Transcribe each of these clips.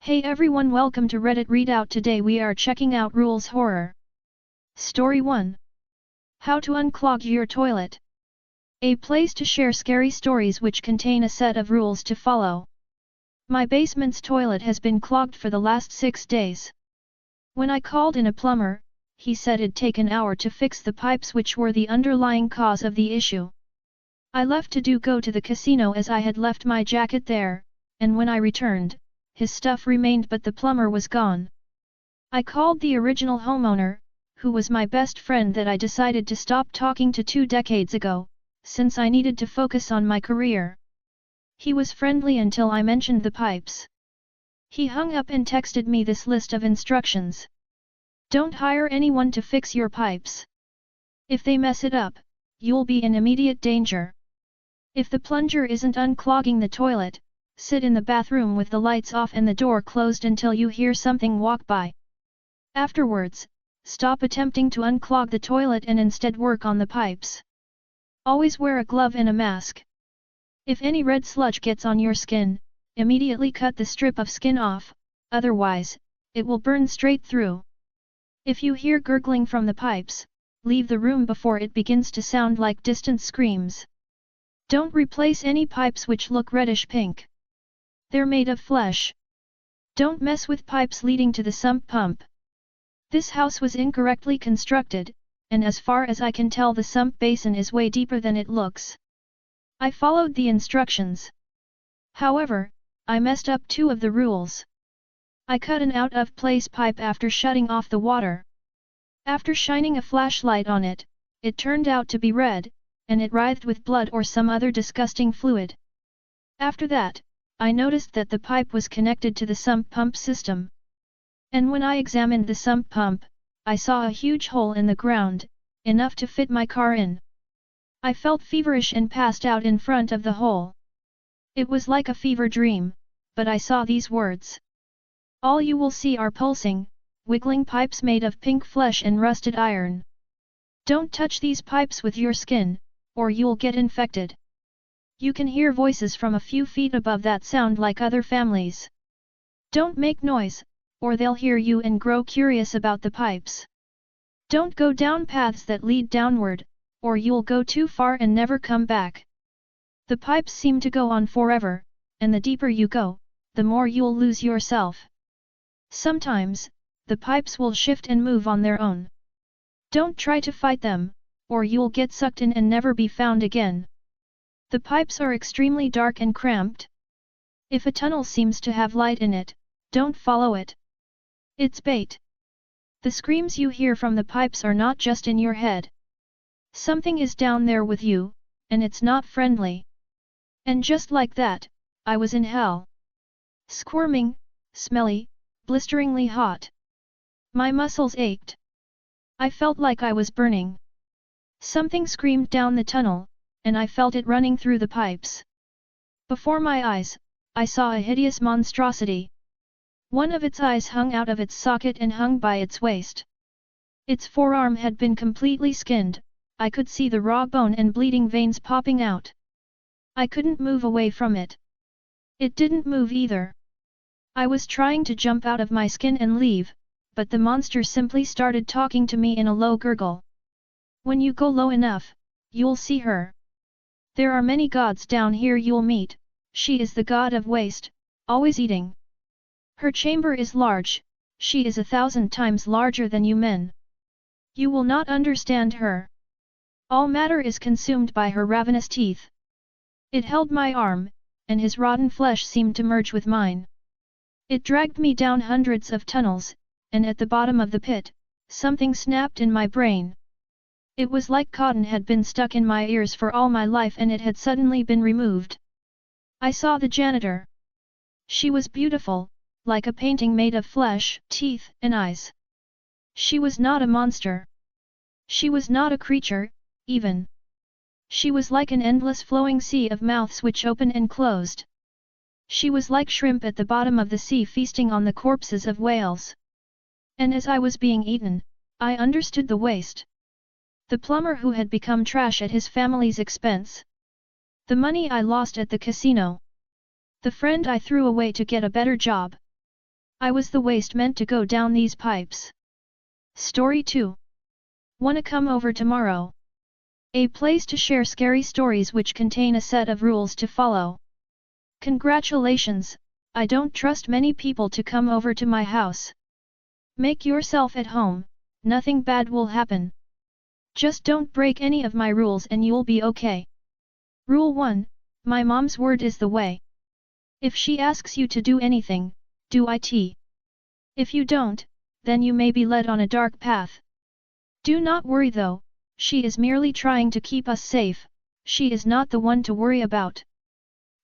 Hey everyone, welcome to Reddit Readout. Today we are checking out Rules Horror. Story 1. How to unclog your toilet. A place to share scary stories which contain a set of rules to follow. My basement's toilet has been clogged for the last 6 days. When I called in a plumber, he said it'd take an hour to fix the pipes which were the underlying cause of the issue. I left to go to the casino as I had left my jacket there, and when I returned, his stuff remained but the plumber was gone. I called the original homeowner, who was my best friend that I decided to stop talking to 2 decades ago, since I needed to focus on my career. He was friendly until I mentioned the pipes. He hung up and texted me this list of instructions. Don't hire anyone to fix your pipes. If they mess it up, you'll be in immediate danger. If the plunger isn't unclogging the toilet, sit in the bathroom with the lights off and the door closed until you hear something walk by. Afterwards, stop attempting to unclog the toilet and instead work on the pipes. Always wear a glove and a mask. If any red sludge gets on your skin, immediately cut the strip of skin off, otherwise, it will burn straight through. If you hear gurgling from the pipes, leave the room before it begins to sound like distant screams. Don't replace any pipes which look reddish pink. They're made of flesh. Don't mess with pipes leading to the sump pump. This house was incorrectly constructed, and as far as I can tell the sump basin is way deeper than it looks. I followed the instructions. However, I messed up 2 of the rules. I cut an out-of-place pipe after shutting off the water. After shining a flashlight on it, it turned out to be red, and it writhed with blood or some other disgusting fluid. After that, I noticed that the pipe was connected to the sump pump system. And when I examined the sump pump, I saw a huge hole in the ground, enough to fit my car in. I felt feverish and passed out in front of the hole. It was like a fever dream, but I saw these words. All you will see are pulsing, wiggling pipes made of pink flesh and rusted iron. Don't touch these pipes with your skin, or you'll get infected. You can hear voices from a few feet above that sound like other families. Don't make noise, or they'll hear you and grow curious about the pipes. Don't go down paths that lead downward, or you'll go too far and never come back. The pipes seem to go on forever, and the deeper you go, the more you'll lose yourself. Sometimes, the pipes will shift and move on their own. Don't try to fight them, or you'll get sucked in and never be found again. The pipes are extremely dark and cramped. If a tunnel seems to have light in it, don't follow it. It's bait. The screams you hear from the pipes are not just in your head. Something is down there with you, and it's not friendly. And just like that, I was in hell. Squirming, smelly, blisteringly hot. My muscles ached. I felt like I was burning. Something screamed down the tunnel, and I felt it running through the pipes. Before my eyes, I saw a hideous monstrosity. One of its eyes hung out of its socket and hung by its waist. Its forearm had been completely skinned, I could see the raw bone and bleeding veins popping out. I couldn't move away from it. It didn't move either. I was trying to jump out of my skin and leave, but the monster simply started talking to me in a low gurgle. When you go low enough, you'll see her. There are many gods down here you'll meet, she is the god of waste, always eating. Her chamber is large, she is 1,000 times larger than you men. You will not understand her. All matter is consumed by her ravenous teeth. It held my arm, and his rotten flesh seemed to merge with mine. It dragged me down hundreds of tunnels, and at the bottom of the pit, something snapped in my brain. It was like cotton had been stuck in my ears for all my life and it had suddenly been removed. I saw the janitor. She was beautiful, like a painting made of flesh, teeth, and eyes. She was not a monster. She was not a creature, even. She was like an endless flowing sea of mouths which opened and closed. She was like shrimp at the bottom of the sea feasting on the corpses of whales. And as I was being eaten, I understood the waste. The plumber who had become trash at his family's expense. The money I lost at the casino. The friend I threw away to get a better job. I was the waste meant to go down these pipes. Story 2. Wanna come over tomorrow? A place to share scary stories which contain a set of rules to follow. Congratulations, I don't trust many people to come over to my house. Make yourself at home, nothing bad will happen. Just don't break any of my rules and you'll be okay. Rule 1, my mom's word is the way. If she asks you to do anything, do it. If you don't, then you may be led on a dark path. Do not worry though, she is merely trying to keep us safe, she is not the one to worry about.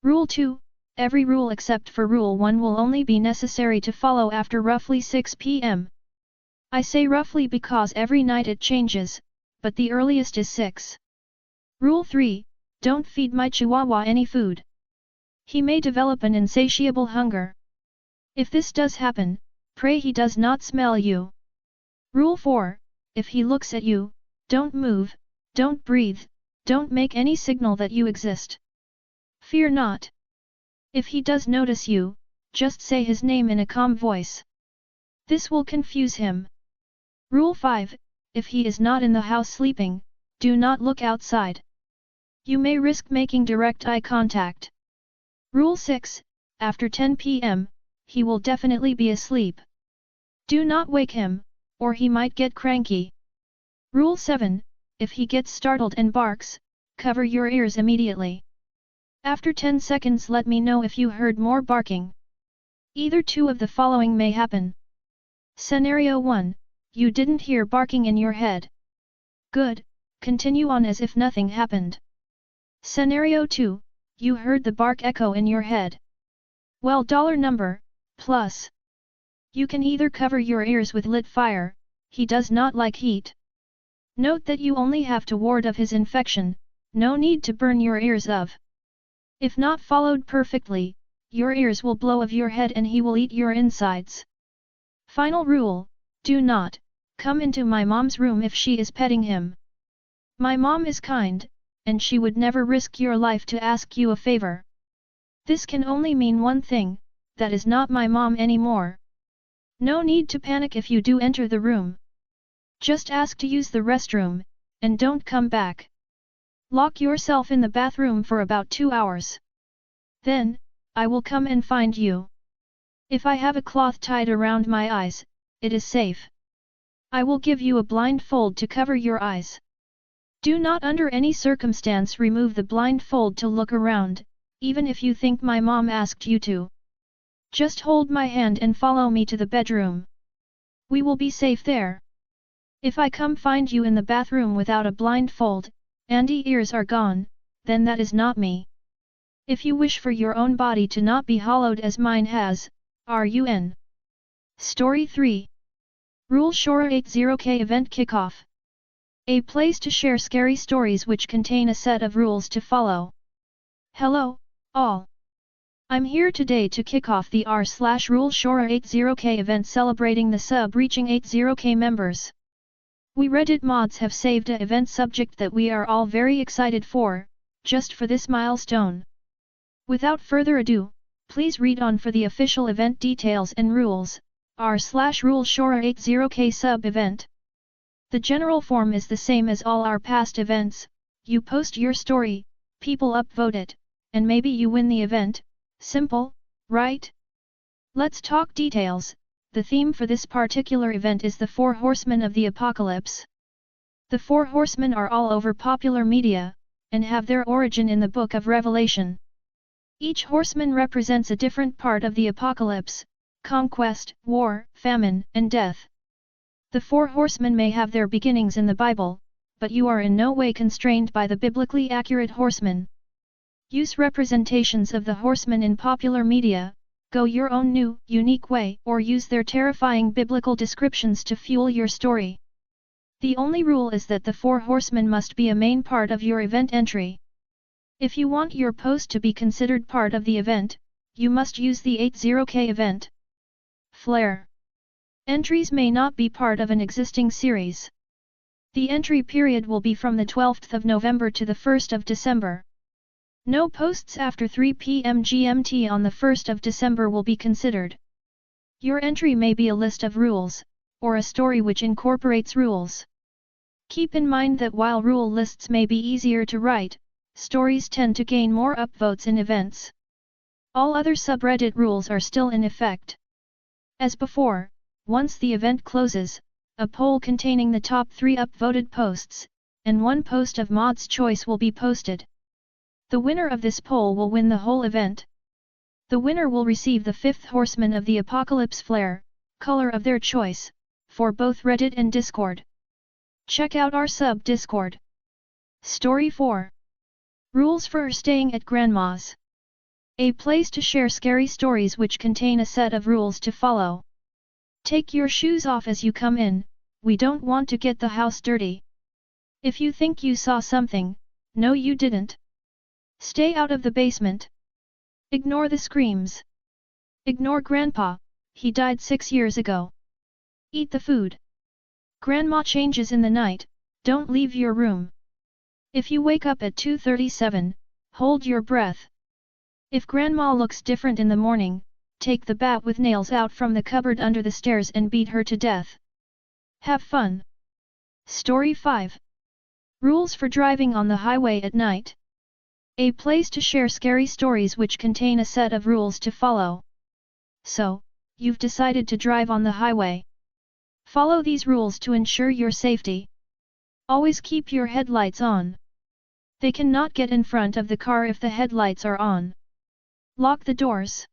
Rule 2, every rule except for Rule 1 will only be necessary to follow after roughly 6 p.m. I say roughly because every night it changes, but the earliest is 6. Rule 3, don't feed my chihuahua any food. He may develop an insatiable hunger. If this does happen, pray he does not smell you. Rule 4, if he looks at you, don't move, don't breathe, don't make any signal that you exist. Fear not. If he does notice you, just say his name in a calm voice. This will confuse him. Rule 5, if he is not in the house sleeping, do not look outside. You may risk making direct eye contact. Rule 6, after 10 p.m., he will definitely be asleep. Do not wake him, or he might get cranky. Rule 7, if he gets startled and barks, cover your ears immediately. After 10 seconds let me know if you heard more barking. Either two of the following may happen. Scenario 1, you didn't hear barking in your head. Good, continue on as if nothing happened. Scenario 2, you heard the bark echo in your head. Well, number, plus. You can either cover your ears with lit fire, he does not like heat. Note that you only have to ward of his infection, no need to burn your ears of. If not followed perfectly, your ears will blow of your head and he will eat your insides. Final rule, do not come into my mom's room if she is petting him. My mom is kind, and she would never risk your life to ask you a favor. This can only mean one thing, that is not my mom anymore. No need to panic if you do enter the room. Just ask to use the restroom, and don't come back. Lock yourself in the bathroom for about 2 hours. Then, I will come and find you. If I have a cloth tied around my eyes, it is safe. I will give you a blindfold to cover your eyes. Do not under any circumstance remove the blindfold to look around, even if you think my mom asked you to. Just hold my hand and follow me to the bedroom. We will be safe there. If I come find you in the bathroom without a blindfold, and ears are gone, then that is not me. If you wish for your own body to not be hollowed as mine has, run. Story 3. Rule Shora 80K Event Kickoff. A place to share scary stories which contain a set of rules to follow. Hello, all. I'm here today to kick off the r/Rule Shora 80K event celebrating the sub reaching 80K members. We Reddit mods have saved a event subject that we are all very excited for, just for this milestone. Without further ado, please read on for the official event details and rules, r/Rule Shora 80K sub event. The general form is the same as all our past events, you post your story, people upvote it, and maybe you win the event, simple, right? Let's talk details. The theme for this particular event is the 4 Horsemen of the Apocalypse. The 4 Horsemen are all over popular media, and have their origin in the Book of Revelation. Each horseman represents a different part of the apocalypse: conquest, war, famine, and death. The 4 horsemen may have their beginnings in the Bible, but you are in no way constrained by the biblically accurate horsemen. Use representations of the horsemen in popular media, go your own new, unique way, or use their terrifying biblical descriptions to fuel your story. The only rule is that the 4 horsemen must be a main part of your event entry. If you want your post to be considered part of the event, you must use the 80K event flair. Entries may not be part of an existing series. The entry period will be from the 12th of November to the 1st of December. No posts after 3 p.m. GMT on the 1st of December will be considered. Your entry may be a list of rules, or a story which incorporates rules. Keep in mind that while rule lists may be easier to write, stories tend to gain more upvotes in events. All other subreddit rules are still in effect. As before, once the event closes, a poll containing the top 3 upvoted posts, and one post of mod's choice will be posted. The winner of this poll will win the whole event. The winner will receive the 5th Horseman of the Apocalypse Flare, color of their choice, for both Reddit and Discord. Check out our sub-Discord. Story 4. Rules for staying at Grandma's. A place to share scary stories which contain a set of rules to follow. Take your shoes off as you come in, we don't want to get the house dirty. If you think you saw something, no you didn't. Stay out of the basement. Ignore the screams. Ignore Grandpa, he died 6 years ago. Eat the food. Grandma changes in the night, don't leave your room. If you wake up at 2:37, hold your breath. If Grandma looks different in the morning, take the bat with nails out from the cupboard under the stairs and beat her to death. Have fun. Story 5. Rules for driving on the highway at night. A place to share scary stories which contain a set of rules to follow. So, you've decided to drive on the highway. Follow these rules to ensure your safety. Always keep your headlights on. They cannot get in front of the car if the headlights are on. Lock the doors.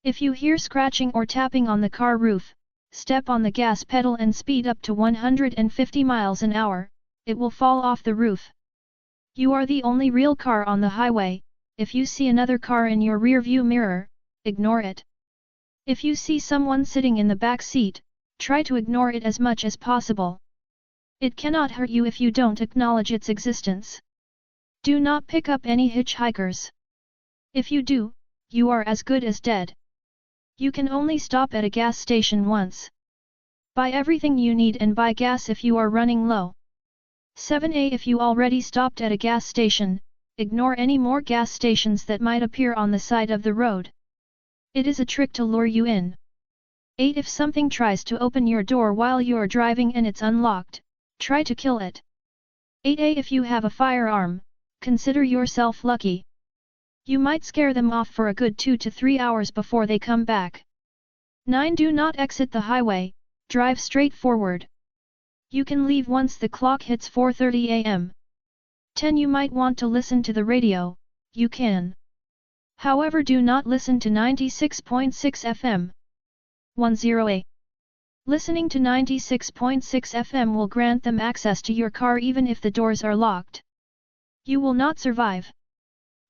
If you hear scratching or tapping on the car roof, step on the gas pedal and speed up to 150 miles an hour, it will fall off the roof. You are the only real car on the highway. If you see another car in your rear-view mirror, ignore it. If you see someone sitting in the back seat, try to ignore it as much as possible. It cannot hurt you if you don't acknowledge its existence. Do not pick up any hitchhikers. If you do, you are as good as dead. You can only stop at a gas station once. Buy everything you need and buy gas if you are running low. 7a If you already stopped at a gas station, ignore any more gas stations that might appear on the side of the road. It is a trick to lure you in. 8 If something tries to open your door while you're driving and it's unlocked, try to kill it. 8a If you have a firearm, consider yourself lucky. You might scare them off for a good 2 to 3 hours before they come back. 9 Do not exit the highway, drive straight forward. You can leave once the clock hits 4:30 am. 10 You might want to listen to the radio, you can. However, do not listen to 96.6 FM. 10a Listening to 96.6 FM will grant them access to your car even if the doors are locked. You will not survive.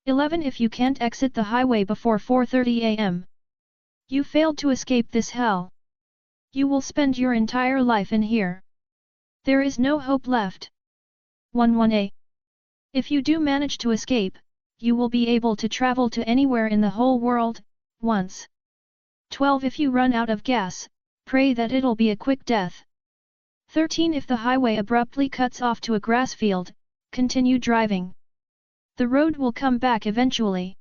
11 If you can't exit the highway before 4:30 am. You failed to escape this hell. You will spend your entire life in here. There is no hope left. 11a If you do manage to escape, you will be able to travel to anywhere in the whole world, once. 12 If you run out of gas, pray that it'll be a quick death. 13 If the highway abruptly cuts off to a grass field, continue driving. The road will come back eventually.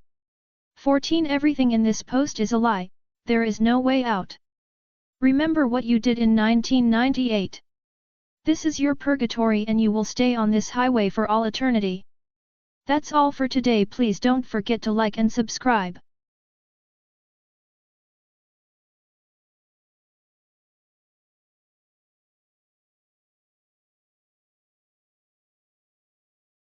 14 Everything in this post is a lie, there is no way out. Remember what you did in 1998. This is your purgatory and you will stay on this highway for all eternity. That's all for today. Please don't forget to like and subscribe.